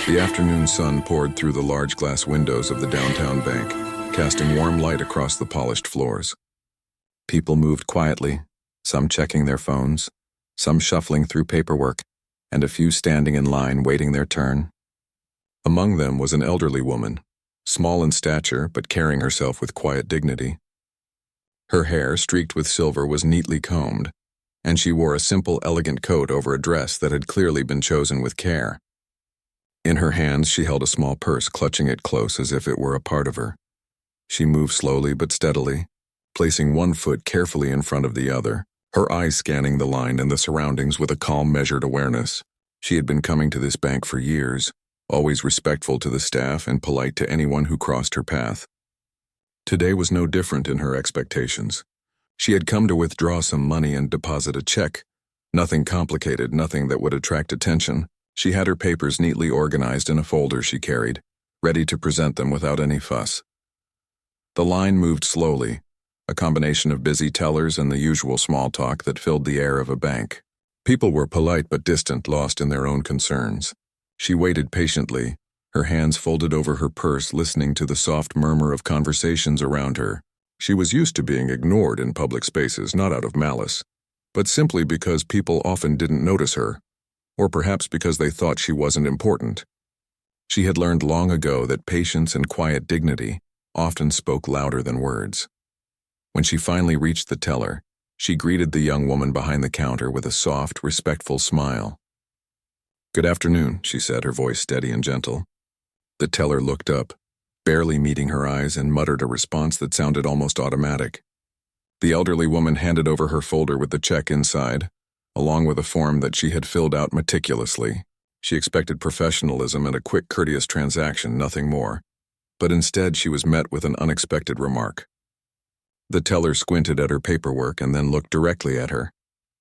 The afternoon sun poured through the large glass windows of the downtown bank, casting warm light across the polished floors. People moved quietly, some checking their phones, some shuffling through paperwork, and a few standing in line waiting their turn. Among them was an elderly woman, small in stature but carrying herself with quiet dignity. Her hair, streaked with silver, was neatly combed, and she wore a simple, elegant coat over a dress that had clearly been chosen with care. In her hands she held a small purse, clutching it close as if it were a part of her. She moved slowly but steadily, placing one foot carefully in front of the other, her eyes scanning the line and the surroundings with a calm, measured awareness. She had been coming to this bank for years, always respectful to the staff and polite to anyone who crossed her path. Today was no different in her expectations. She had come to withdraw some money and deposit a check. Nothing complicated, nothing that would attract attention. She had her papers neatly organized in a folder she carried, ready to present them without any fuss. The line moved slowly, a combination of busy tellers and the usual small talk that filled the air of a bank. People were polite but distant, lost in their own concerns. She waited patiently, her hands folded over her purse, listening to the soft murmur of conversations around her. She was used to being ignored in public spaces, not out of malice, but simply because people often didn't notice her, or perhaps because they thought she wasn't important. She had learned long ago that patience and quiet dignity often spoke louder than words. When she finally reached the teller, she greeted the young woman behind the counter with a soft, respectful smile. "Good afternoon," she said, her voice steady and gentle. The teller looked up, barely meeting her eyes, and muttered a response that sounded almost automatic. The elderly woman handed over her folder with the check inside, along with a form that she had filled out meticulously. She expected professionalism and a quick, courteous transaction, nothing more. But instead she was met with an unexpected remark. The teller squinted at her paperwork and then looked directly at her,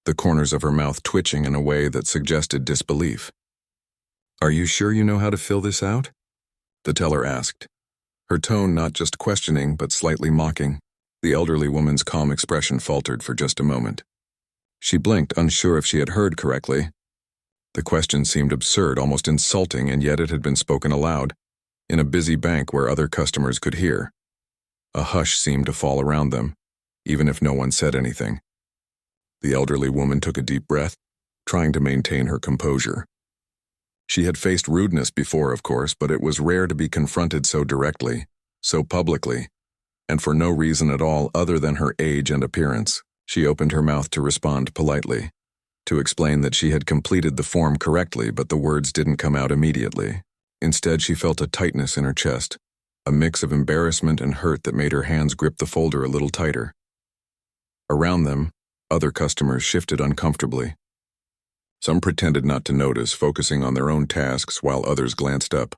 the corners of her mouth twitching in a way that suggested disbelief. "Are you sure you know how to fill this out?" the teller asked, her tone not just questioning but slightly mocking. The elderly woman's calm expression faltered for just a moment. She blinked, unsure if she had heard correctly. The question seemed absurd, almost insulting, and yet it had been spoken aloud, in a busy bank where other customers could hear. A hush seemed to fall around them, even if no one said anything. The elderly woman took a deep breath, trying to maintain her composure. She had faced rudeness before, of course, but it was rare to be confronted so directly, so publicly, and for no reason at all other than her age and appearance. She opened her mouth to respond politely, to explain that she had completed the form correctly, but the words didn't come out immediately. Instead, she felt a tightness in her chest, a mix of embarrassment and hurt that made her hands grip the folder a little tighter. Around them, other customers shifted uncomfortably. Some pretended not to notice, focusing on their own tasks, while others glanced up.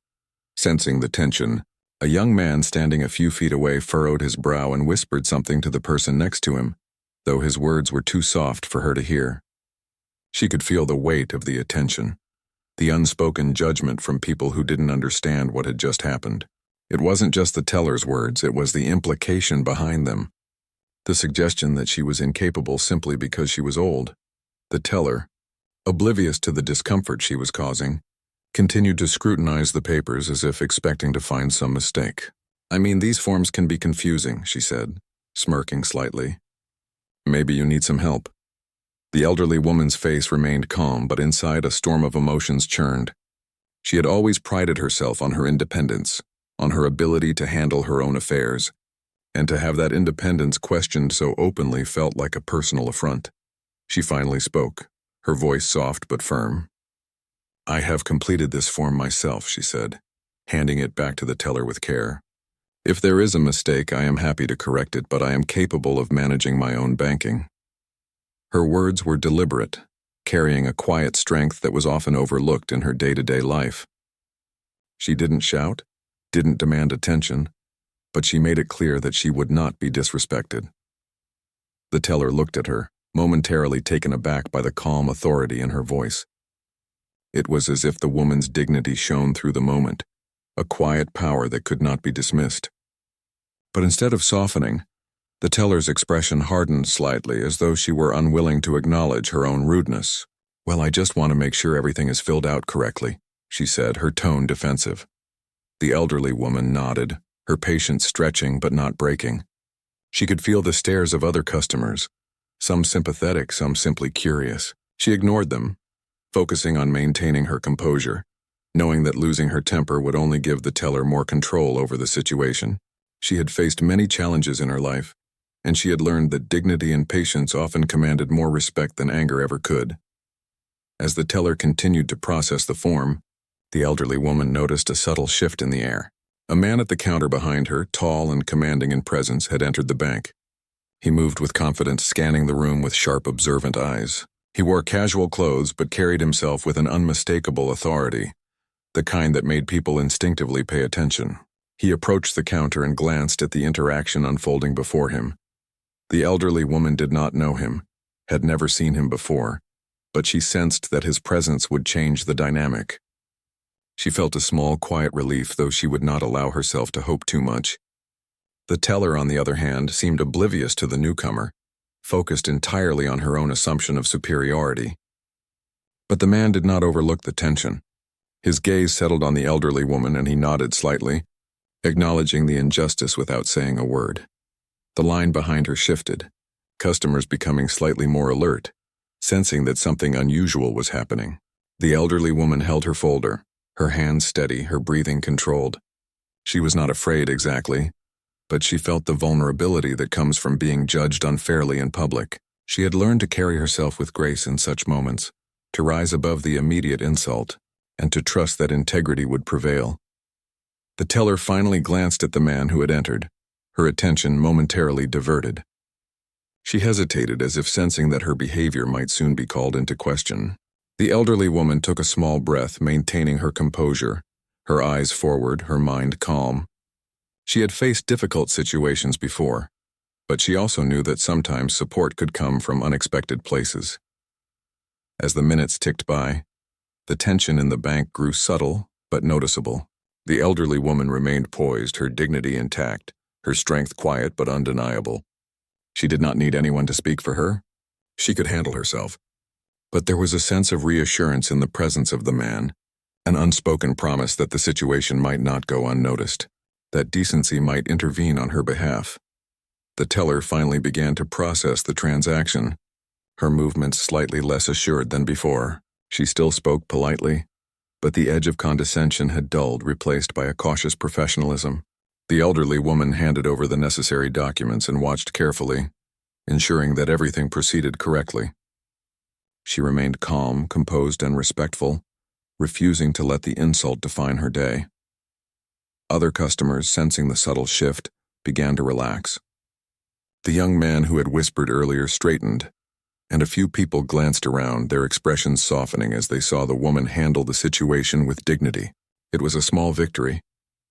Sensing the tension, a young man standing a few feet away furrowed his brow and whispered something to the person next to him, though his words were too soft for her to hear. She could feel the weight of the attention, the unspoken judgment from people who didn't understand what had just happened. It wasn't just the teller's words, it was the implication behind them. The suggestion that she was incapable simply because she was old. The teller, oblivious to the discomfort she was causing, continued to scrutinize the papers as if expecting to find some mistake. "I mean, these forms can be confusing," she said, smirking slightly. "Maybe you need some help." The elderly woman's face remained calm, but inside a storm of emotions churned. She had always prided herself on her independence, on her ability to handle her own affairs, and to have that independence questioned so openly felt like a personal affront. She finally spoke, her voice soft but firm. "I have completed this form myself," she said, handing it back to the teller with care. "If there is a mistake, I am happy to correct it, but I am capable of managing my own banking." Her words were deliberate, carrying a quiet strength that was often overlooked in her day-to-day life. She didn't shout, didn't demand attention, but she made it clear that she would not be disrespected. The teller looked at her, momentarily taken aback by the calm authority in her voice. It was as if the woman's dignity shone through the moment, a quiet power that could not be dismissed. But instead of softening, the teller's expression hardened slightly, as though she were unwilling to acknowledge her own rudeness. "Well, I just want to make sure everything is filled out correctly," she said, her tone defensive. The elderly woman nodded, her patience stretching but not breaking. She could feel the stares of other customers, some sympathetic, some simply curious. She ignored them, focusing on maintaining her composure, knowing that losing her temper would only give the teller more control over the situation. She had faced many challenges in her life, and she had learned that dignity and patience often commanded more respect than anger ever could. As the teller continued to process the form, the elderly woman noticed a subtle shift in the air. A man at the counter behind her, tall and commanding in presence, had entered the bank. He moved with confidence, scanning the room with sharp, observant eyes. He wore casual clothes but carried himself with an unmistakable authority, the kind that made people instinctively pay attention. He approached the counter and glanced at the interaction unfolding before him. The elderly woman did not know him, had never seen him before, but she sensed that his presence would change the dynamic. She felt a small, quiet relief, though she would not allow herself to hope too much. The teller, on the other hand, seemed oblivious to the newcomer, focused entirely on her own assumption of superiority. But the man did not overlook the tension. His gaze settled on the elderly woman and he nodded slightly, acknowledging the injustice without saying a word. The line behind her shifted, customers becoming slightly more alert, sensing that something unusual was happening. The elderly woman held her folder, her hands steady, her breathing controlled. She was not afraid exactly, but she felt the vulnerability that comes from being judged unfairly in public. She had learned to carry herself with grace in such moments, to rise above the immediate insult, and to trust that integrity would prevail. The teller finally glanced at the man who had entered, her attention momentarily diverted. She hesitated, as if sensing that her behavior might soon be called into question. The elderly woman took a small breath, maintaining her composure, her eyes forward, her mind calm. She had faced difficult situations before, but she also knew that sometimes support could come from unexpected places. As the minutes ticked by, the tension in the bank grew subtle but noticeable. The elderly woman remained poised, her dignity intact, her strength quiet but undeniable. She did not need anyone to speak for her. She could handle herself. But there was a sense of reassurance in the presence of the man, an unspoken promise that the situation might not go unnoticed, that decency might intervene on her behalf. The teller finally began to process the transaction, her movements slightly less assured than before. She still spoke politely, but the edge of condescension had dulled, replaced by a cautious professionalism. The elderly woman handed over the necessary documents and watched carefully, ensuring that everything proceeded correctly. She remained calm, composed, and respectful, refusing to let the insult define her day. Other customers, sensing the subtle shift, began to relax. The young man who had whispered earlier straightened, and a few people glanced around, their expressions softening as they saw the woman handle the situation with dignity. It was a small victory,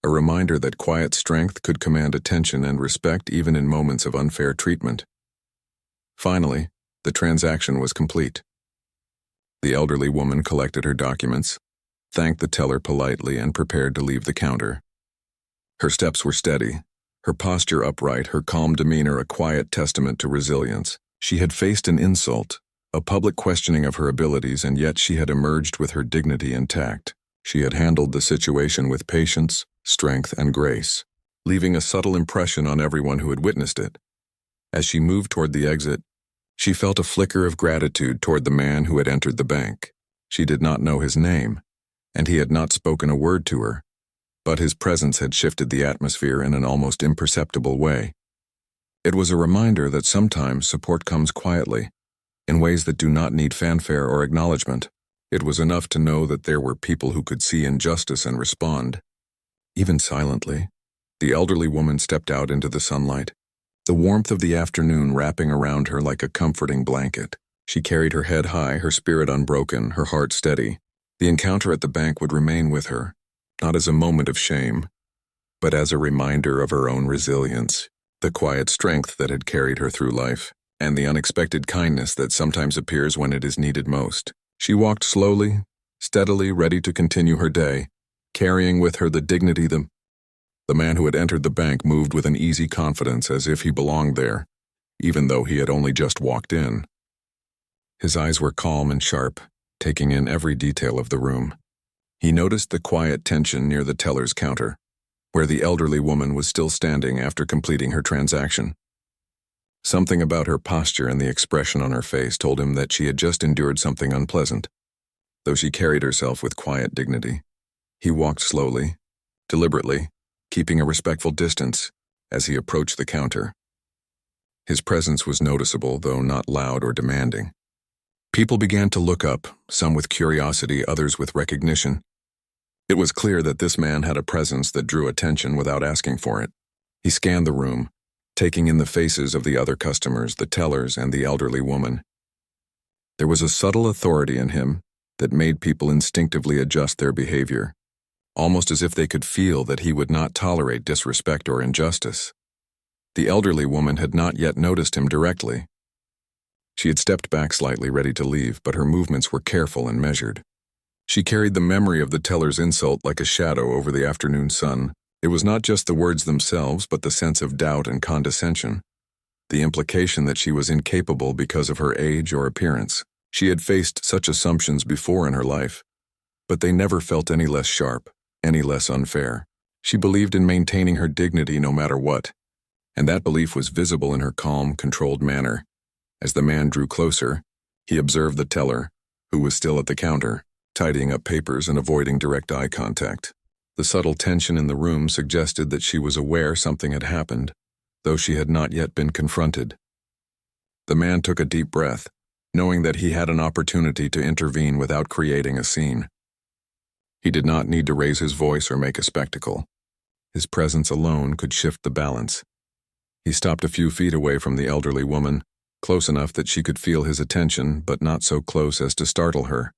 a reminder that quiet strength could command attention and respect even in moments of unfair treatment. Finally, the transaction was complete. The elderly woman collected her documents, thanked the teller politely, and prepared to leave the counter. Her steps were steady, her posture upright, her calm demeanor a quiet testament to resilience. She had faced an insult, a public questioning of her abilities, and yet she had emerged with her dignity intact. She had handled the situation with patience, strength, and grace, leaving a subtle impression on everyone who had witnessed it. As she moved toward the exit, she felt a flicker of gratitude toward the man who had entered the bank. She did not know his name, and he had not spoken a word to her, but his presence had shifted the atmosphere in an almost imperceptible way. It was a reminder that sometimes support comes quietly, in ways that do not need fanfare or acknowledgement. It was enough to know that there were people who could see injustice and respond. Even silently, the elderly woman stepped out into the sunlight, the warmth of the afternoon wrapping around her like a comforting blanket. She carried her head high, her spirit unbroken, her heart steady. The encounter at the bank would remain with her, not as a moment of shame, but as a reminder of her own resilience, the quiet strength that had carried her through life, and the unexpected kindness that sometimes appears when it is needed most. She walked slowly, steadily, ready to continue her day, carrying with her the dignity. The man who had entered the bank moved with an easy confidence, as if he belonged there, even though he had only just walked in. His eyes were calm and sharp, taking in every detail of the room. He noticed the quiet tension near the teller's counter, where the elderly woman was still standing after completing her transaction. Something about her posture and the expression on her face told him that she had just endured something unpleasant, though she carried herself with quiet dignity. He walked slowly, deliberately, keeping a respectful distance as he approached the counter. His presence was noticeable, though not loud or demanding. People began to look up, some with curiosity, others with recognition. It was clear that this man had a presence that drew attention without asking for it. He scanned the room, taking in the faces of the other customers, the tellers, and the elderly woman. There was a subtle authority in him that made people instinctively adjust their behavior, almost as if they could feel that he would not tolerate disrespect or injustice. The elderly woman had not yet noticed him directly. She had stepped back slightly, ready to leave, but her movements were careful and measured. She carried the memory of the teller's insult like a shadow over the afternoon sun. It was not just the words themselves, but the sense of doubt and condescension, the implication that she was incapable because of her age or appearance. She had faced such assumptions before in her life, but they never felt any less sharp, any less unfair. She believed in maintaining her dignity no matter what, and that belief was visible in her calm, controlled manner. As the man drew closer, he observed the teller, who was still at the counter, tidying up papers and avoiding direct eye contact. The subtle tension in the room suggested that she was aware something had happened, though she had not yet been confronted. The man took a deep breath, knowing that he had an opportunity to intervene without creating a scene. He did not need to raise his voice or make a spectacle. His presence alone could shift the balance. He stopped a few feet away from the elderly woman, close enough that she could feel his attention, but not so close as to startle her.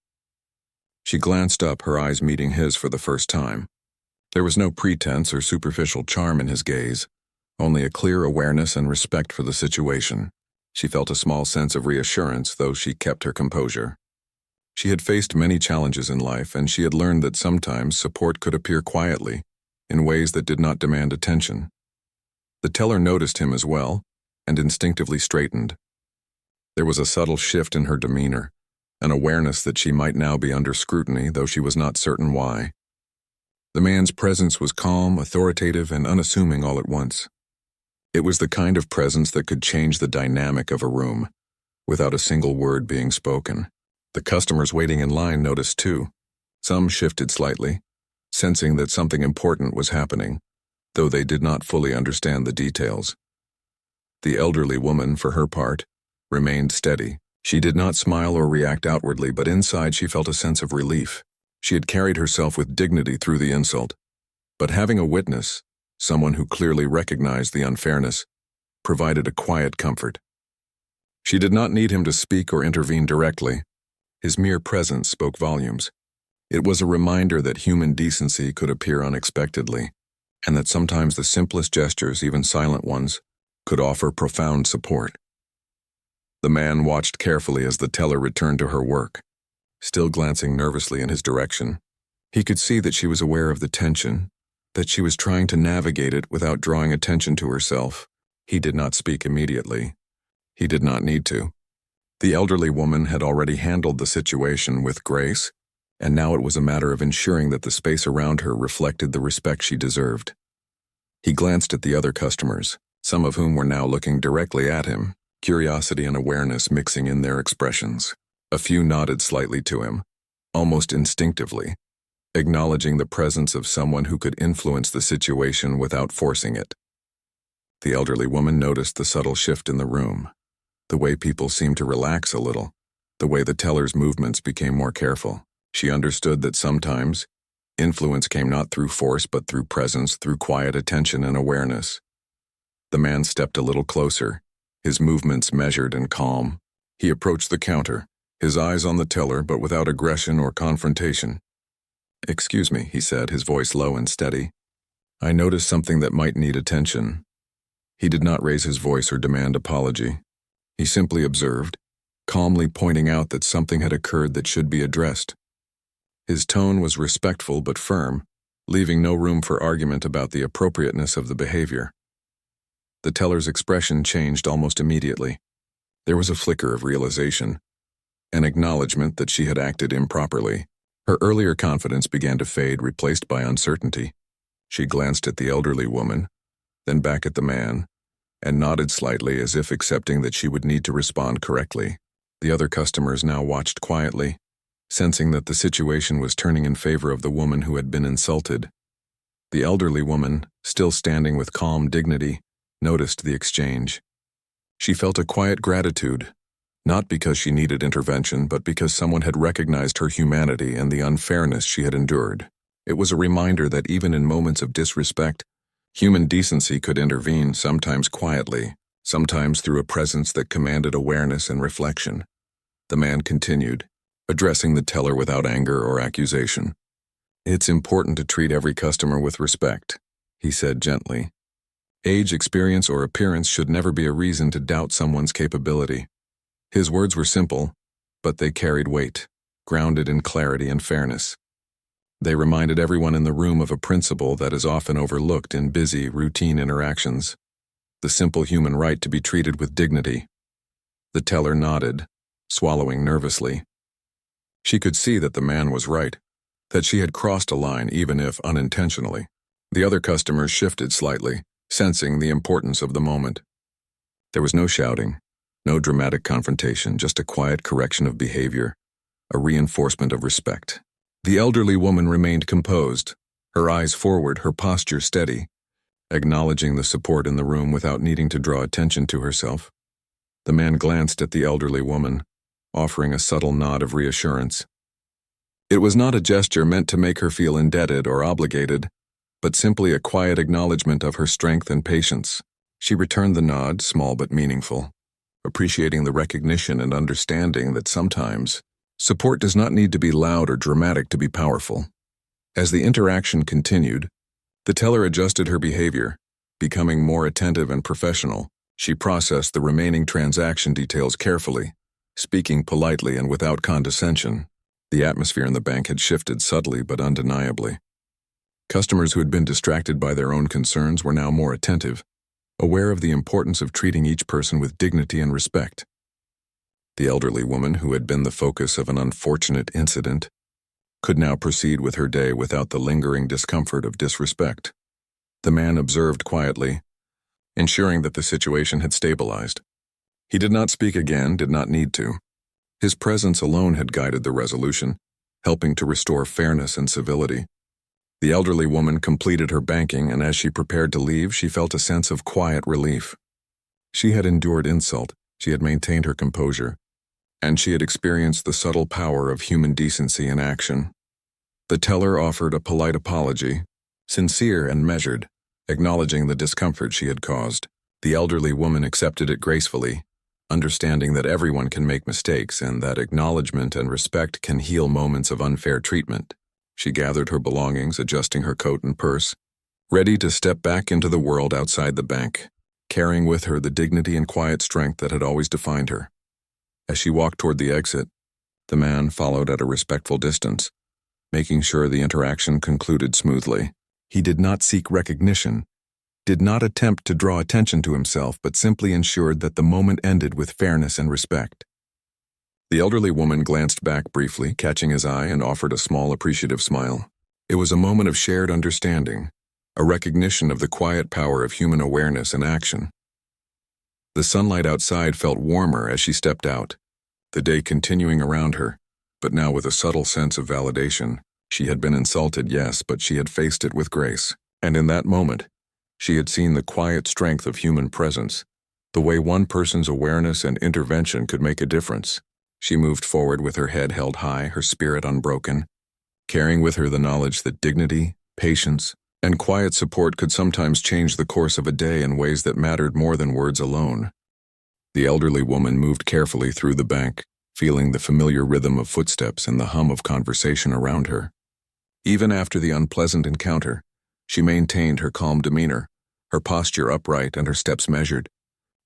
She glanced up, her eyes meeting his for the first time. There was no pretense or superficial charm in his gaze, only a clear awareness and respect for the situation. She felt a small sense of reassurance, though she kept her composure. She had faced many challenges in life, and she had learned that sometimes support could appear quietly, in ways that did not demand attention. The teller noticed him as well, and instinctively straightened. There was a subtle shift in her demeanor, an awareness that she might now be under scrutiny, though she was not certain why. The man's presence was calm, authoritative, and unassuming all at once. It was the kind of presence that could change the dynamic of a room, without a single word being spoken. The customers waiting in line noticed too. Some shifted slightly, sensing that something important was happening, though they did not fully understand the details. The elderly woman, for her part, remained steady. She did not smile or react outwardly, but inside she felt a sense of relief. She had carried herself with dignity through the insult, but having a witness, someone who clearly recognized the unfairness, provided a quiet comfort. She did not need him to speak or intervene directly. His mere presence spoke volumes. It was a reminder that human decency could appear unexpectedly, and that sometimes the simplest gestures, even silent ones, could offer profound support. The man watched carefully as the teller returned to her work, still glancing nervously in his direction. He could see that she was aware of the tension, that she was trying to navigate it without drawing attention to herself. He did not speak immediately. He did not need to. The elderly woman had already handled the situation with grace, and now it was a matter of ensuring that the space around her reflected the respect she deserved. He glanced at the other customers, some of whom were now looking directly at him, curiosity and awareness mixing in their expressions. A few nodded slightly to him, almost instinctively, acknowledging the presence of someone who could influence the situation without forcing it. The elderly woman noticed the subtle shift in the room, the way people seemed to relax a little, the way the teller's movements became more careful. She understood that sometimes influence came not through force but through presence, through quiet attention and awareness. The man stepped a little closer, his movements measured and calm. He approached the counter, his eyes on the teller but without aggression or confrontation. "Excuse me," he said, his voice low and steady. "I noticed something that might need attention." He did not raise his voice or demand apology. He simply observed, calmly pointing out that something had occurred that should be addressed. His tone was respectful but firm, leaving no room for argument about the appropriateness of the behavior. The teller's expression changed almost immediately. There was a flicker of realization, an acknowledgement that she had acted improperly. Her earlier confidence began to fade, replaced by uncertainty. She glanced at the elderly woman, then back at the man, and nodded slightly as if accepting that she would need to respond correctly. The other customers now watched quietly, sensing that the situation was turning in favor of the woman who had been insulted. The elderly woman, still standing with calm dignity, noticed the exchange. She felt a quiet gratitude, not because she needed intervention, but because someone had recognized her humanity and the unfairness she had endured. It was a reminder that even in moments of disrespect, human decency could intervene, sometimes quietly, sometimes through a presence that commanded awareness and reflection. The man continued, addressing the teller without anger or accusation. "It's important to treat every customer with respect," he said gently. "Age, experience, or appearance should never be a reason to doubt someone's capability." His words were simple, but they carried weight, grounded in clarity and fairness. They reminded everyone in the room of a principle that is often overlooked in busy, routine interactions: the simple human right to be treated with dignity. The teller nodded, swallowing nervously. She could see that the man was right, that she had crossed a line even if unintentionally. The other customers shifted slightly, sensing the importance of the moment. There was no shouting, no dramatic confrontation, just a quiet correction of behavior, a reinforcement of respect. The elderly woman remained composed, her eyes forward, her posture steady, acknowledging the support in the room without needing to draw attention to herself. The man glanced at the elderly woman, offering a subtle nod of reassurance. It was not a gesture meant to make her feel indebted or obligated, but simply a quiet acknowledgement of her strength and patience. She returned the nod, small but meaningful, appreciating the recognition and understanding that sometimes support does not need to be loud or dramatic to be powerful. As the interaction continued, the teller adjusted her behavior, becoming more attentive and professional. She processed the remaining transaction details carefully, speaking politely and without condescension. The atmosphere in the bank had shifted subtly but undeniably. Customers who had been distracted by their own concerns were now more attentive, aware of the importance of treating each person with dignity and respect. The elderly woman, who had been the focus of an unfortunate incident, could now proceed with her day without the lingering discomfort of disrespect. The man observed quietly, ensuring that the situation had stabilized. He did not speak again, did not need to. His presence alone had guided the resolution, helping to restore fairness and civility. The elderly woman completed her banking, and as she prepared to leave, she felt a sense of quiet relief. She had endured insult, she had maintained her composure, and she had experienced the subtle power of human decency in action. The teller offered a polite apology, sincere and measured, acknowledging the discomfort she had caused. The elderly woman accepted it gracefully, understanding that everyone can make mistakes and that acknowledgement and respect can heal moments of unfair treatment. She gathered her belongings, adjusting her coat and purse, ready to step back into the world outside the bank, carrying with her the dignity and quiet strength that had always defined her. As she walked toward the exit, the man followed at a respectful distance, making sure the interaction concluded smoothly. He did not seek recognition, did not attempt to draw attention to himself, but simply ensured that the moment ended with fairness and respect. The elderly woman glanced back briefly, catching his eye, and offered a small appreciative smile. It was a moment of shared understanding, a recognition of the quiet power of human awareness and action. The sunlight outside felt warmer as she stepped out, the day continuing around her, but now with a subtle sense of validation. She had been insulted, yes, but she had faced it with grace. And in that moment, she had seen the quiet strength of human presence, the way one person's awareness and intervention could make a difference. She moved forward with her head held high, her spirit unbroken, carrying with her the knowledge that dignity, patience, and quiet support could sometimes change the course of a day in ways that mattered more than words alone. The elderly woman moved carefully through the bank, feeling the familiar rhythm of footsteps and the hum of conversation around her. Even after the unpleasant encounter, she maintained her calm demeanor, her posture upright and her steps measured.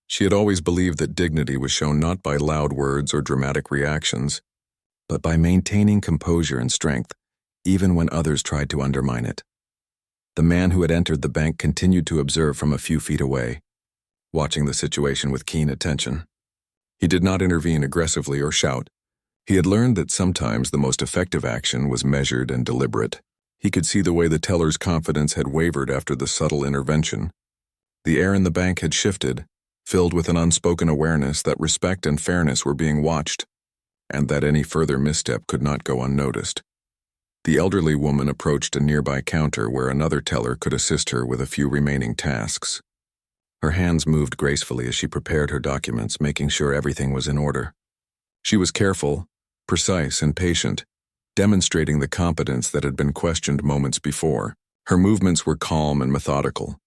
She had always believed that dignity was shown not by loud words or dramatic reactions, but by maintaining composure and strength, even when others tried to undermine it. The man who had entered the bank continued to observe from a few feet away, watching the situation with keen attention. He did not intervene aggressively or shout, He had learned that sometimes the most effective action was measured and deliberate. He could see the way the teller's confidence had wavered after the subtle intervention. The air in the bank had shifted, filled with an unspoken awareness that respect and fairness were being watched, and that any further misstep could not go unnoticed. The elderly woman approached a nearby counter where another teller could assist her with a few remaining tasks. Her hands moved gracefully as she prepared her documents, making sure everything was in order. She was careful, precise, and patient, demonstrating the competence that had been questioned moments before. Her movements were calm and methodical,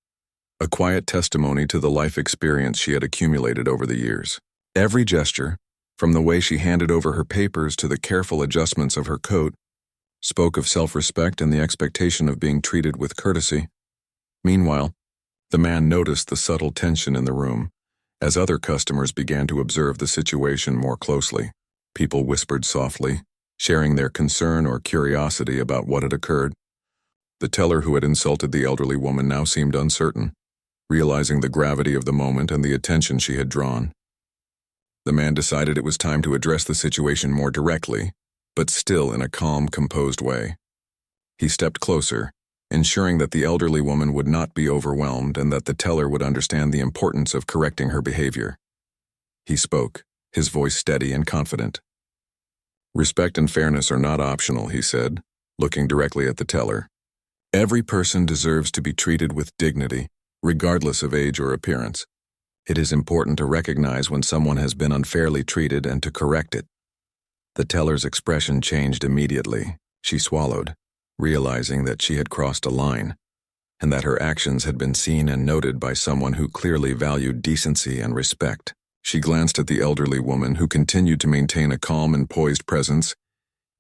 a quiet testimony to the life experience she had accumulated over the years. Every gesture, from the way she handed over her papers to the careful adjustments of her coat, spoke of self-respect and the expectation of being treated with courtesy. Meanwhile, the man noticed the subtle tension in the room as other customers began to observe the situation more closely. People whispered softly, sharing their concern or curiosity about what had occurred. The teller who had insulted the elderly woman now seemed uncertain, realizing the gravity of the moment and the attention she had drawn. The man decided it was time to address the situation more directly, but still in a calm, composed way. He stepped closer, ensuring that the elderly woman would not be overwhelmed and that the teller would understand the importance of correcting her behavior. He spoke, his voice steady and confident. "Respect and fairness are not optional," he said, looking directly at the teller. "Every person deserves to be treated with dignity, regardless of age or appearance. It is important to recognize when someone has been unfairly treated and to correct it." The teller's expression changed immediately. She swallowed, realizing that she had crossed a line, and that her actions had been seen and noted by someone who clearly valued decency and respect. She glanced at the elderly woman, who continued to maintain a calm and poised presence,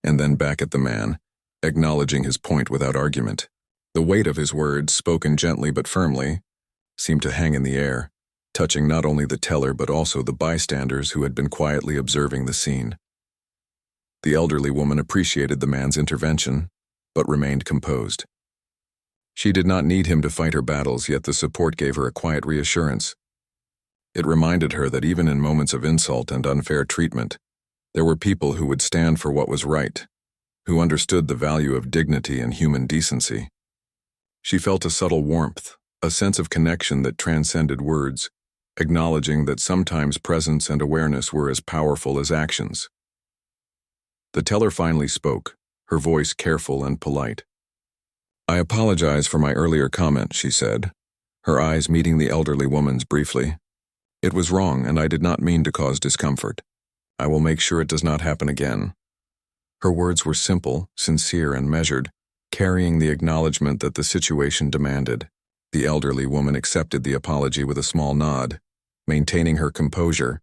and then back at the man, acknowledging his point without argument. The weight of his words, spoken gently but firmly, seemed to hang in the air, touching not only the teller but also the bystanders who had been quietly observing the scene. The elderly woman appreciated the man's intervention, but remained composed. She did not need him to fight her battles, yet the support gave her a quiet reassurance. It reminded her that even in moments of insult and unfair treatment, there were people who would stand for what was right, who understood the value of dignity and human decency. She felt a subtle warmth, a sense of connection that transcended words, acknowledging that sometimes presence and awareness were as powerful as actions. The teller finally spoke, her voice careful and polite. "I apologize for my earlier comment," she said, her eyes meeting the elderly woman's briefly. "It was wrong, and I did not mean to cause discomfort. I will make sure it does not happen again." Her words were simple, sincere, and measured, carrying the acknowledgement that the situation demanded. The elderly woman accepted the apology with a small nod, maintaining her composure,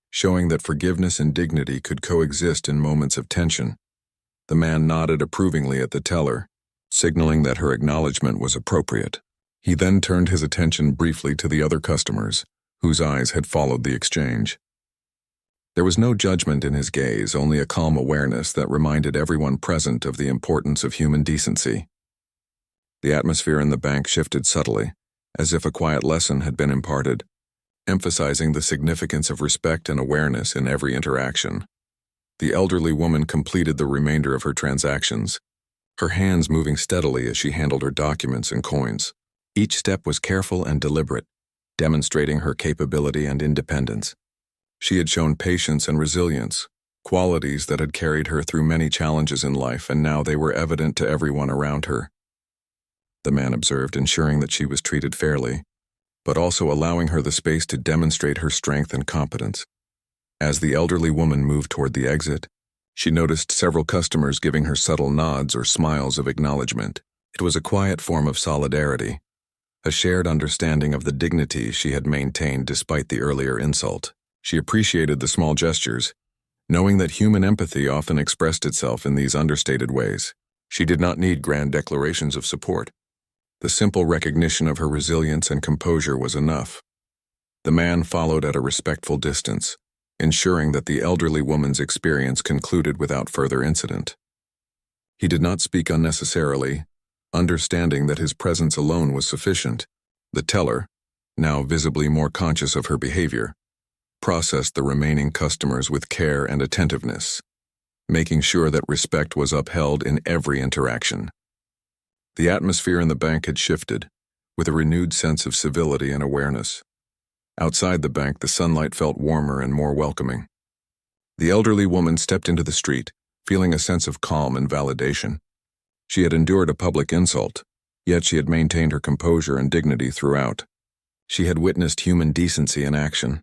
showing that forgiveness and dignity could coexist in moments of tension. The man nodded approvingly at the teller, signaling that her acknowledgement was appropriate. He then turned his attention briefly to the other customers, whose eyes had followed the exchange. There was no judgment in his gaze, only a calm awareness that reminded everyone present of the importance of human decency. The atmosphere in the bank shifted subtly, as if a quiet lesson had been imparted, emphasizing the significance of respect and awareness in every interaction. The elderly woman completed the remainder of her transactions, her hands moving steadily as she handled her documents and coins. Each step was careful and deliberate, demonstrating her capability and independence. She had shown patience and resilience, qualities that had carried her through many challenges in life, and now they were evident to everyone around her. The man observed, ensuring that she was treated fairly, but also allowing her the space to demonstrate her strength and competence. As the elderly woman moved toward the exit, she noticed several customers giving her subtle nods or smiles of acknowledgement. It was a quiet form of solidarity, a shared understanding of the dignity she had maintained despite the earlier insult. She appreciated the small gestures, knowing that human empathy often expressed itself in these understated ways. She did not need grand declarations of support. The simple recognition of her resilience and composure was enough. The man followed at a respectful distance, ensuring that the elderly woman's experience concluded without further incident. He did not speak unnecessarily, understanding that his presence alone was sufficient. The teller, now visibly more conscious of her behavior, processed the remaining customers with care and attentiveness. making sure that respect was upheld in every interaction. The atmosphere in the bank had shifted, with a renewed sense of civility and awareness. Outside the bank, the sunlight felt warmer and more welcoming. The elderly woman stepped into the street, feeling a sense of calm and validation. She had endured a public insult, yet she had maintained her composure and dignity throughout. She had witnessed human decency in action,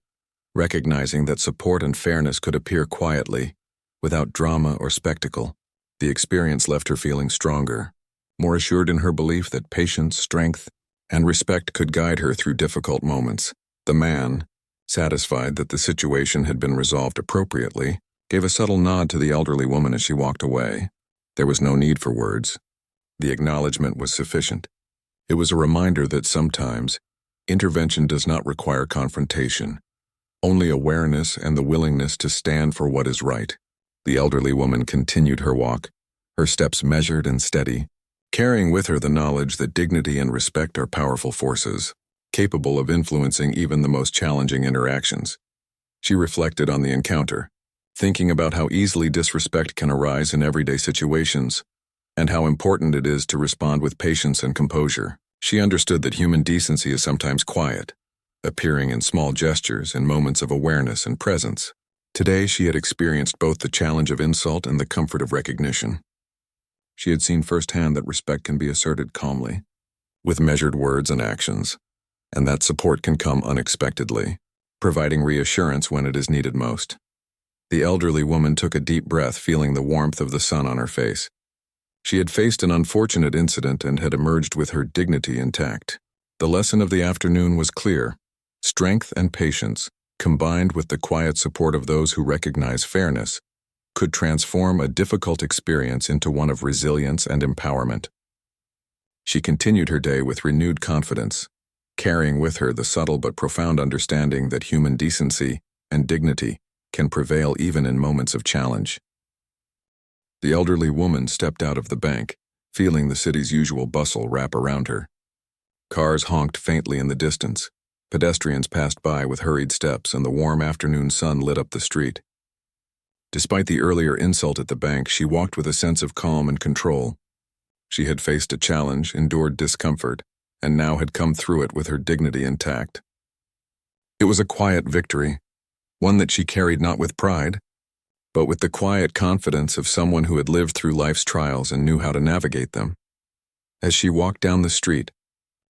recognizing that support and fairness could appear quietly, without drama or spectacle. The experience left her feeling stronger, more assured in her belief that patience, strength, and respect could guide her through difficult moments. The man, satisfied that the situation had been resolved appropriately, gave a subtle nod to the elderly woman as she walked away. There was no need for words. The acknowledgement was sufficient. It was a reminder that sometimes intervention does not require confrontation, only awareness and the willingness to stand for what is right. The elderly woman continued her walk, her steps measured and steady, carrying with her the knowledge that dignity and respect are powerful forces, capable of influencing even the most challenging interactions. She reflected on the encounter, thinking about how easily disrespect can arise in everyday situations, and how important it is to respond with patience and composure. She understood that human decency is sometimes quiet, appearing in small gestures and moments of awareness and presence. Today she had experienced both the challenge of insult and the comfort of recognition. She had seen firsthand that respect can be asserted calmly, with measured words and actions, and that support can come unexpectedly, providing reassurance when it is needed most. The elderly woman took a deep breath, feeling the warmth of the sun on her face. She had faced an unfortunate incident and had emerged with her dignity intact. The lesson of the afternoon was clear. Strength and patience, combined with the quiet support of those who recognize fairness, could transform a difficult experience into one of resilience and empowerment. She continued her day with renewed confidence, carrying with her the subtle but profound understanding that human decency and dignity can prevail even in moments of challenge. The elderly woman stepped out of the bank, feeling the city's usual bustle wrap around her. Cars honked faintly in the distance, pedestrians passed by with hurried steps, and the warm afternoon sun lit up the street. Despite the earlier insult at the bank, she walked with a sense of calm and control. She had faced a challenge, endured discomfort, and now had come through it with her dignity intact. It was a quiet victory, one that she carried not with pride, but with the quiet confidence of someone who had lived through life's trials and knew how to navigate them. As she walked down the street,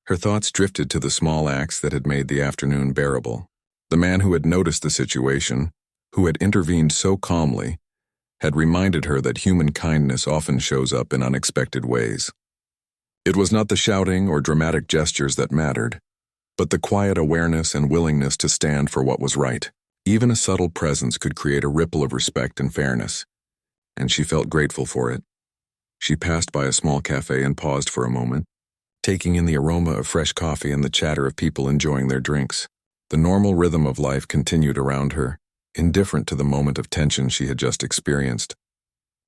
her thoughts drifted to the small acts that had made the afternoon bearable. The man who had noticed the situation, who had intervened so calmly, had reminded her that human kindness often shows up in unexpected ways. It was not the shouting or dramatic gestures that mattered, but the quiet awareness and willingness to stand for what was right. Even a subtle presence could create a ripple of respect and fairness, and she felt grateful for it. She passed by a small cafe and paused for a moment, taking in the aroma of fresh coffee and the chatter of people enjoying their drinks. The normal rhythm of life continued around her, indifferent to the moment of tension she had just experienced.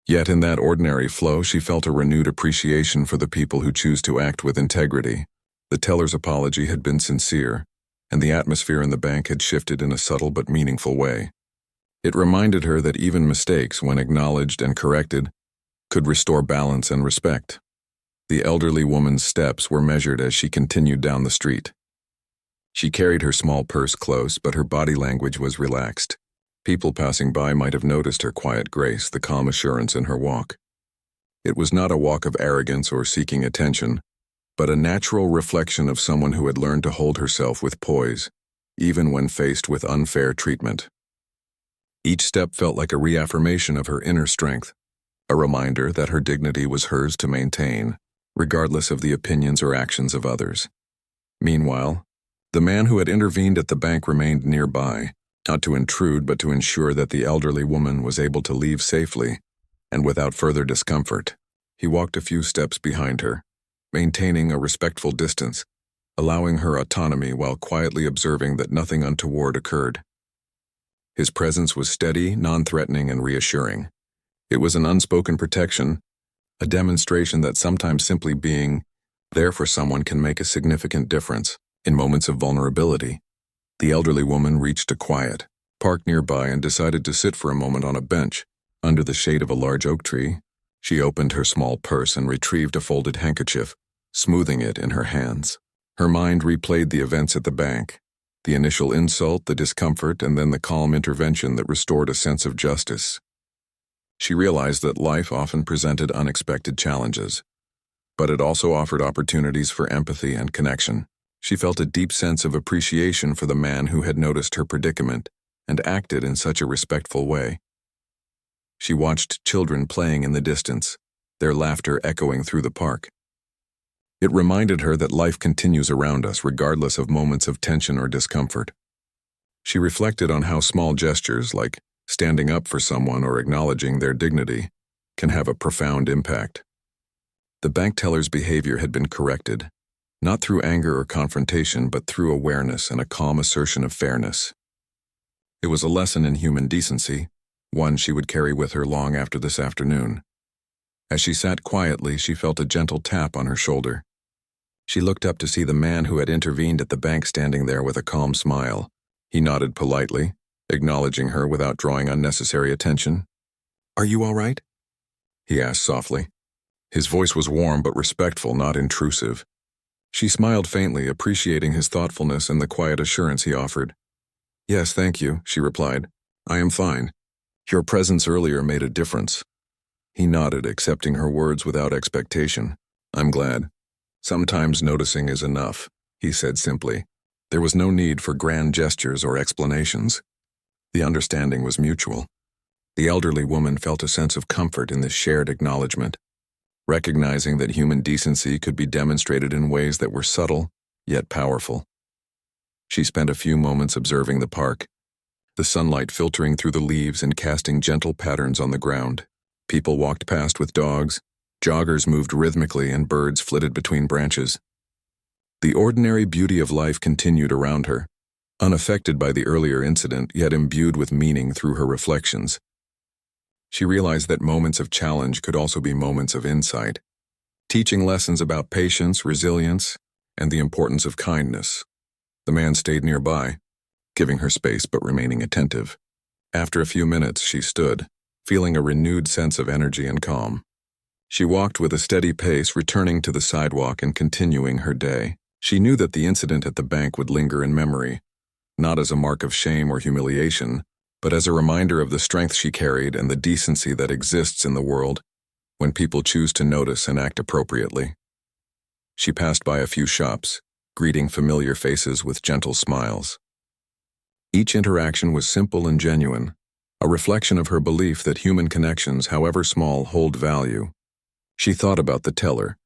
Yet in that ordinary flow, she felt a renewed appreciation for the people who choose to act with integrity. The teller's apology had been sincere, and the atmosphere in the bank had shifted in a subtle but meaningful way. It reminded her that even mistakes, when acknowledged and corrected, could restore balance and respect. The elderly woman's steps were measured as she continued down the street. She carried her small purse close, but her body language was relaxed. People passing by might have noticed her quiet grace, the calm assurance in her walk. It was not a walk of arrogance or seeking attention, but a natural reflection of someone who had learned to hold herself with poise, even when faced with unfair treatment. Each step felt like a reaffirmation of her inner strength, a reminder that her dignity was hers to maintain, regardless of the opinions or actions of others. Meanwhile, the man who had intervened at the bank remained nearby, not to intrude but to ensure that the elderly woman was able to leave safely and without further discomfort. He walked a few steps behind her, maintaining a respectful distance, allowing her autonomy while quietly observing that nothing untoward occurred. His presence was steady, non-threatening, and reassuring. It was an unspoken protection, a demonstration that sometimes simply being there for someone can make a significant difference. In moments of vulnerability, the elderly woman reached a quiet park nearby and decided to sit for a moment on a bench, Under the shade of a large oak tree, she opened her small purse and retrieved a folded handkerchief, smoothing it in her hands. Her mind replayed the events at the bank, the initial insult, the discomfort, and then the calm intervention that restored a sense of justice. She realized that life often presented unexpected challenges, but it also offered opportunities for empathy and connection. She felt a deep sense of appreciation for the man who had noticed her predicament and acted in such a respectful way. She watched children playing in the distance, their laughter echoing through the park. It reminded her that life continues around us regardless of moments of tension or discomfort. She reflected on how small gestures like standing up for someone or acknowledging their dignity can have a profound impact. The bank teller's behavior had been corrected, not through anger or confrontation, but through awareness and a calm assertion of fairness. It was a lesson in human decency, one she would carry with her long after this afternoon. As she sat quietly, she felt a gentle tap on her shoulder. She looked up to see the man who had intervened at the bank standing there with a calm smile. He nodded politely, acknowledging her without drawing unnecessary attention. "Are you all right?" he asked softly. His voice was warm but respectful, not intrusive. She smiled faintly, appreciating his thoughtfulness and the quiet assurance he offered. "Yes, thank you," she replied. "I am fine. Your presence earlier made a difference." He nodded, accepting her words without expectation. "I'm glad. Sometimes noticing is enough," he said simply. There was no need for grand gestures or explanations. The understanding was mutual. The elderly woman felt a sense of comfort in this shared acknowledgement, recognizing that human decency could be demonstrated in ways that were subtle, yet powerful. She spent a few moments observing the park, the sunlight filtering through the leaves and casting gentle patterns on the ground. People walked past with dogs, joggers moved rhythmically, and birds flitted between branches. The ordinary beauty of life continued around her, unaffected by the earlier incident, yet imbued with meaning through her reflections. She realized that moments of challenge could also be moments of insight, teaching lessons about patience, resilience, and the importance of kindness. The man stayed nearby, giving her space but remaining attentive. After a few minutes, she stood, feeling a renewed sense of energy and calm. She walked with a steady pace, returning to the sidewalk and continuing her day. She knew that the incident at the bank would linger in memory, not as a mark of shame or humiliation, but as a reminder of the strength she carried and the decency that exists in the world when people choose to notice and act appropriately. She passed by a few shops, greeting familiar faces with gentle smiles. Each interaction was simple and genuine, a reflection of her belief that human connections, however small, hold value. She thought about the teller,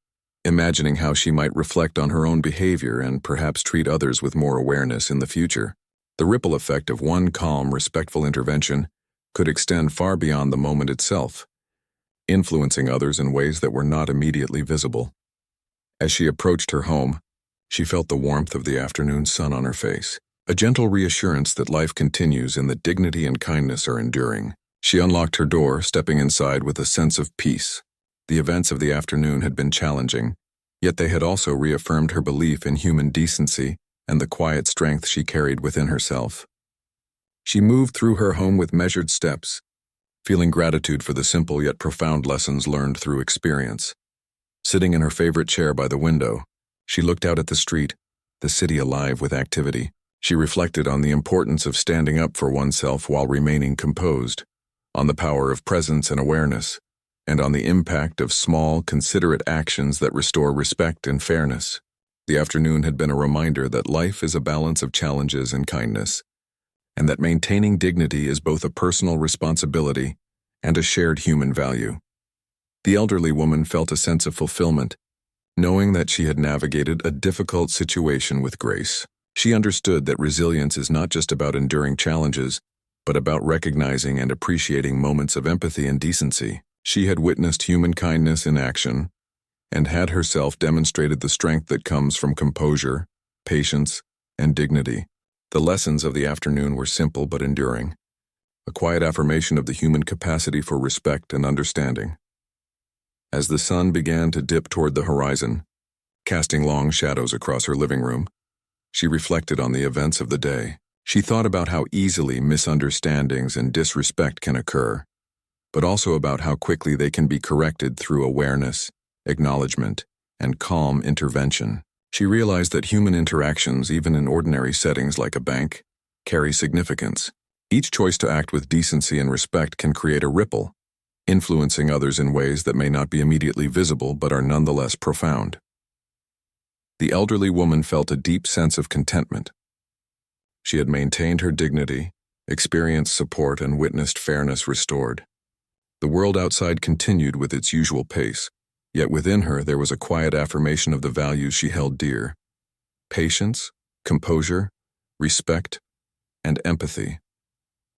imagining how she might reflect on her own behavior and perhaps treat others with more awareness in the future. The ripple effect of one calm, respectful intervention could extend far beyond the moment itself, influencing others in ways that were not immediately visible. As she approached her home, she felt the warmth of the afternoon sun on her face, a gentle reassurance that life continues and that dignity and kindness are enduring. She unlocked her door, stepping inside with a sense of peace. The events of the afternoon had been challenging, yet they had also reaffirmed her belief in human decency and the quiet strength she carried within herself. She moved through her home with measured steps, feeling gratitude for the simple yet profound lessons learned through experience. Sitting in her favorite chair by the window, she looked out at the street, the city alive with activity. She reflected on the importance of standing up for oneself while remaining composed, on the power of presence and awareness, and on the impact of small, considerate actions that restore respect and fairness. The afternoon had been a reminder that life is a balance of challenges and kindness, and that maintaining dignity is both a personal responsibility and a shared human value. The elderly woman felt a sense of fulfillment, knowing that she had navigated a difficult situation with grace. She understood that resilience is not just about enduring challenges, but about recognizing and appreciating moments of empathy and decency. She had witnessed human kindness in action, and had herself demonstrated the strength that comes from composure, patience, and dignity. The lessons of the afternoon were simple but enduring, a quiet affirmation of the human capacity for respect and understanding. As the sun began to dip toward the horizon, casting long shadows across her living room, she reflected on the events of the day. She thought about how easily misunderstandings and disrespect can occur, but also about how quickly they can be corrected through awareness, acknowledgement, and calm intervention. She realized that human interactions, even in ordinary settings like a bank, carry significance. Each choice to act with decency and respect can create a ripple, influencing others in ways that may not be immediately visible but are nonetheless profound. The elderly woman felt a deep sense of contentment. She had maintained her dignity, experienced support, and witnessed fairness restored. The world outside continued with its usual pace, yet within her there was a quiet affirmation of the values she held dear: patience, composure, respect, and empathy.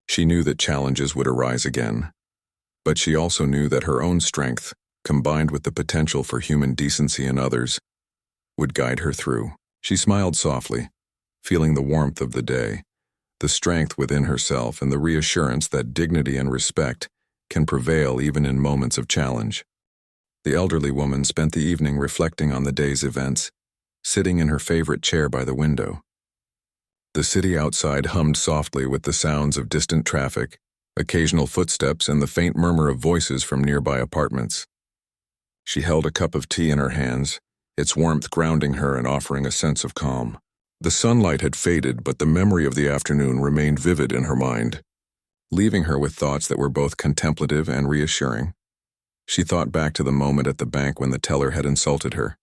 She knew that challenges would arise again, but she also knew that her own strength, combined with the potential for human decency in others, would guide her through. She smiled softly, feeling the warmth of the day, the strength within herself, and the reassurance that dignity and respect can prevail even in moments of challenge. The elderly woman spent the evening reflecting on the day's events, sitting in her favorite chair by the window. The city outside hummed softly with the sounds of distant traffic, occasional footsteps, and the faint murmur of voices from nearby apartments. She held a cup of tea in her hands, its warmth grounding her and offering a sense of calm. The sunlight had faded, but the memory of the afternoon remained vivid in her mind, leaving her with thoughts that were both contemplative and reassuring. She thought back to the moment at the bank when the teller had insulted her.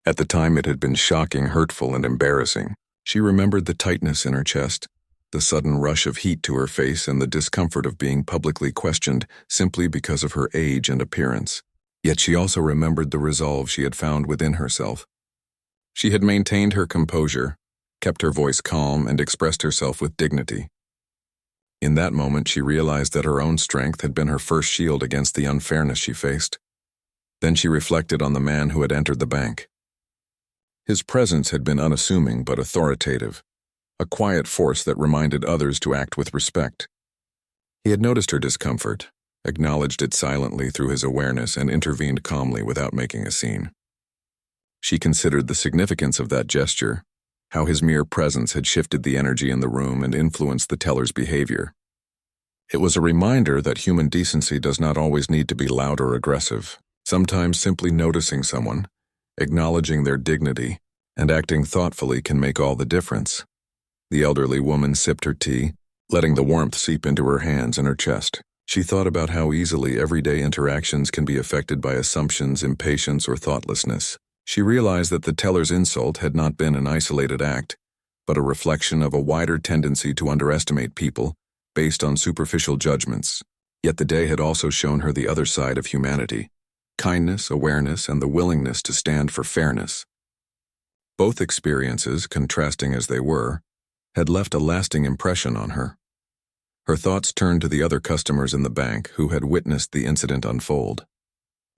At the time, it had been shocking, hurtful, and embarrassing. She remembered the tightness in her chest, the sudden rush of heat to her face, and the discomfort of being publicly questioned simply because of her age and appearance. Yet she also remembered the resolve she had found within herself. She had maintained her composure, kept her voice calm, and expressed herself with dignity. In that moment, she realized that her own strength had been her first shield against the unfairness she faced. Then she reflected on the man who had entered the bank. His presence had been unassuming but authoritative, a quiet force that reminded others to act with respect. He had noticed her discomfort, acknowledged it silently through his awareness, and intervened calmly without making a scene. She considered the significance of that gesture, how his mere presence had shifted the energy in the room and influenced the teller's behavior. It was a reminder that human decency does not always need to be loud or aggressive. Sometimes simply noticing someone, acknowledging their dignity, and acting thoughtfully can make all the difference. The elderly woman sipped her tea, letting the warmth seep into her hands and her chest. She thought about how easily everyday interactions can be affected by assumptions, impatience, or thoughtlessness. She realized that the teller's insult had not been an isolated act, but a reflection of a wider tendency to underestimate people based on superficial judgments. Yet the day had also shown her the other side of humanity: kindness, awareness, and the willingness to stand for fairness. Both experiences, contrasting as they were, had left a lasting impression on her. Her thoughts turned to the other customers in the bank who had witnessed the incident unfold.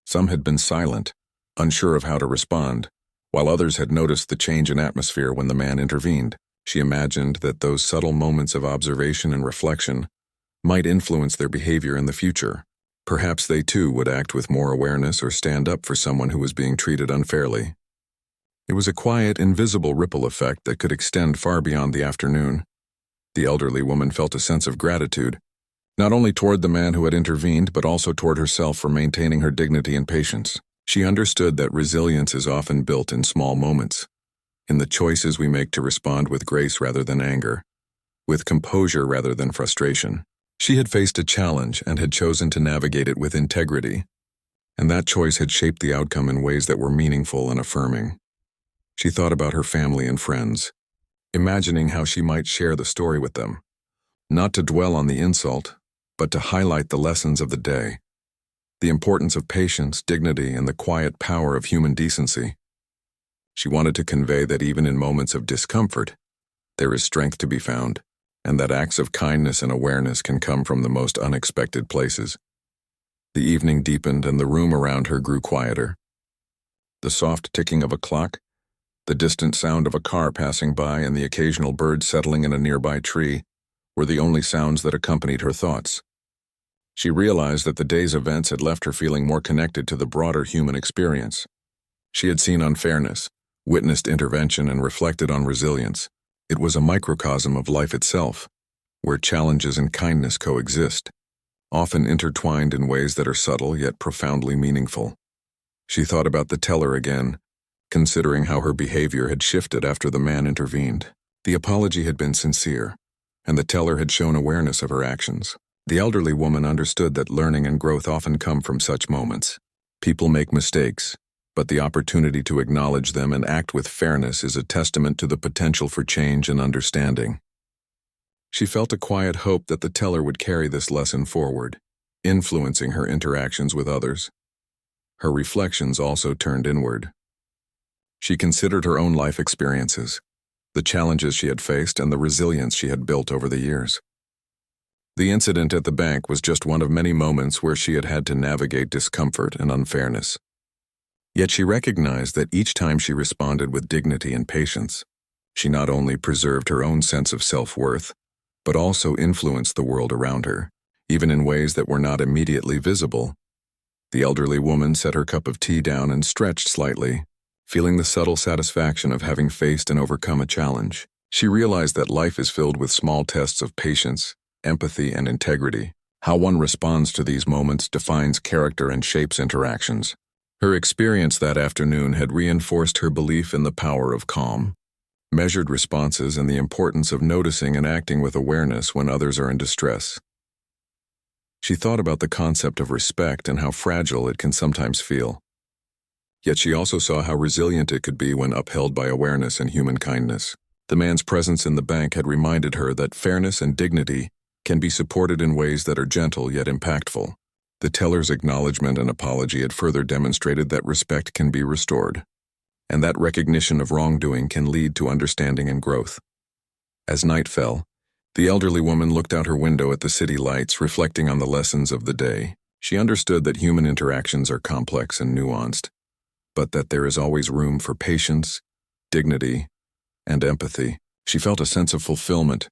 Some had been silent, unsure of how to respond, while others had noticed the change in atmosphere when the man intervened. She imagined that those subtle moments of observation and reflection might influence their behavior in the future. Perhaps they too would act with more awareness or stand up for someone who was being treated unfairly. It was a quiet, invisible ripple effect that could extend far beyond the afternoon. The elderly woman felt a sense of gratitude, not only toward the man who had intervened, but also toward herself for maintaining her dignity and patience. She understood that resilience is often built in small moments, in the choices we make to respond with grace rather than anger, with composure rather than frustration. She had faced a challenge and had chosen to navigate it with integrity, and that choice had shaped the outcome in ways that were meaningful and affirming. She thought about her family and friends, imagining how she might share the story with them, not to dwell on the insult, but to highlight the lessons of the day, the importance of patience, dignity, and the quiet power of human decency. She wanted to convey that even in moments of discomfort, there is strength to be found, and that acts of kindness and awareness can come from the most unexpected places. The evening deepened and the room around her grew quieter. The soft ticking of a clock, the distant sound of a car passing by, and the occasional bird settling in a nearby tree were the only sounds that accompanied her thoughts. She realized that the day's events had left her feeling more connected to the broader human experience. She had seen unfairness, witnessed intervention, and reflected on resilience. It was a microcosm of life itself, where challenges and kindness coexist. often intertwined in ways that are subtle yet profoundly meaningful. She thought about the teller again, considering how her behavior had shifted after the man intervened. The apology had been sincere, and the teller had shown awareness of her actions. The elderly woman understood that learning and growth often come from such moments. People make mistakes, but the opportunity to acknowledge them and act with fairness is a testament to the potential for change and understanding. She felt a quiet hope that the teller would carry this lesson forward, influencing her interactions with others. Her reflections also turned inward. She considered her own life experiences, the challenges she had faced, and the resilience she had built over the years. The incident at the bank was just one of many moments where she had had to navigate discomfort and unfairness. Yet she recognized that each time she responded with dignity and patience, she not only preserved her own sense of self-worth, but also influenced the world around her, even in ways that were not immediately visible. The elderly woman set her cup of tea down and stretched slightly, feeling the subtle satisfaction of having faced and overcome a challenge. She realized that life is filled with small tests of patience, empathy, and integrity. How one responds to these moments defines character and shapes interactions. Her experience that afternoon had reinforced her belief in the power of calm, measured responses, and the importance of noticing and acting with awareness when others are in distress. She thought about the concept of respect and how fragile it can sometimes feel. Yet she also saw how resilient it could be when upheld by awareness and human kindness. The man's presence in the bank had reminded her that fairness and dignity can be supported in ways that are gentle yet impactful. The teller's acknowledgement and apology had further demonstrated that respect can be restored, and that recognition of wrongdoing can lead to understanding and growth. As night fell, the elderly woman looked out her window at the city lights, reflecting on the lessons of the day. She understood that human interactions are complex and nuanced, but that there is always room for patience, dignity, and empathy. She felt a sense of fulfillment,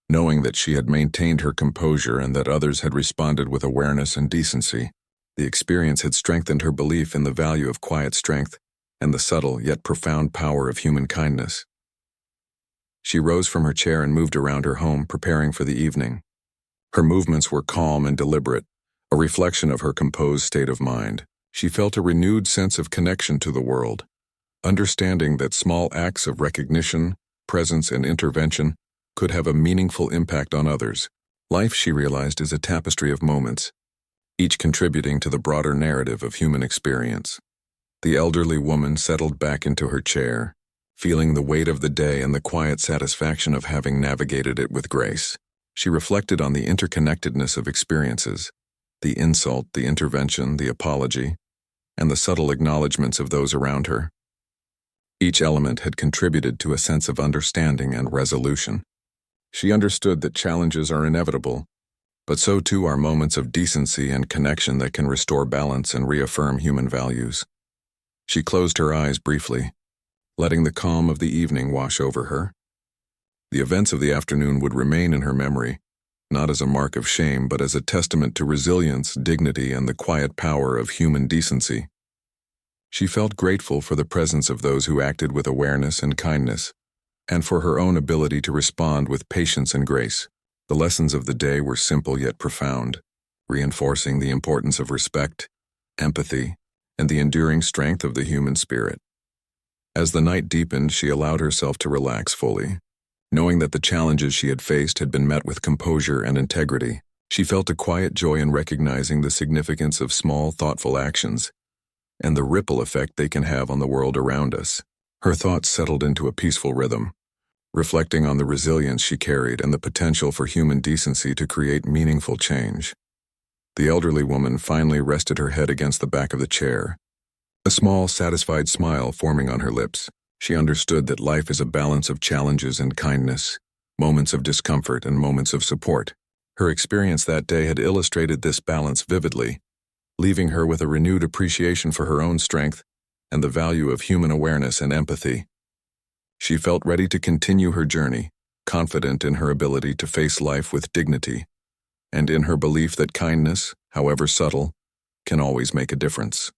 knowing that she had maintained her composure and that others had responded with awareness and decency. The experience had strengthened her belief in the value of quiet strength and the subtle yet profound power of human kindness. She rose from her chair and moved around her home, preparing for the evening. Her movements were calm and deliberate, a reflection of her composed state of mind. She felt a renewed sense of connection to the world, understanding that small acts of recognition, presence, and intervention could have a meaningful impact on others. Life, she realized, is a tapestry of moments, each contributing to the broader narrative of human experience. The elderly woman settled back into her chair, feeling the weight of the day and the quiet satisfaction of having navigated it with grace. She reflected on the interconnectedness of experiences, the insult, the intervention, the apology, and the subtle acknowledgments of those around her. Each element had contributed to a sense of understanding and resolution. She understood that challenges are inevitable, but so too are moments of decency and connection that can restore balance and reaffirm human values. She closed her eyes briefly, letting the calm of the evening wash over her. The events of the afternoon would remain in her memory, not as a mark of shame, but as a testament to resilience, dignity, and the quiet power of human decency. She felt grateful for the presence of those who acted with awareness and kindness, and for her own ability to respond with patience and grace. The lessons of the day were simple yet profound, reinforcing the importance of respect, empathy, and the enduring strength of the human spirit. As the night deepened, she allowed herself to relax fully, knowing that the challenges she had faced had been met with composure and integrity. She felt a quiet joy in recognizing the significance of small, thoughtful actions and the ripple effect they can have on the world around us. Her thoughts settled into a peaceful rhythm, reflecting on the resilience she carried and the potential for human decency to create meaningful change. The elderly woman finally rested her head against the back of the chair, a small, satisfied smile forming on her lips. She understood that life is a balance of challenges and kindness, moments of discomfort and moments of support. Her experience that day had illustrated this balance vividly, leaving her with a renewed appreciation for her own strength and the value of human awareness and empathy. She felt ready to continue her journey, confident in her ability to face life with dignity, and in her belief that kindness, however subtle, can always make a difference.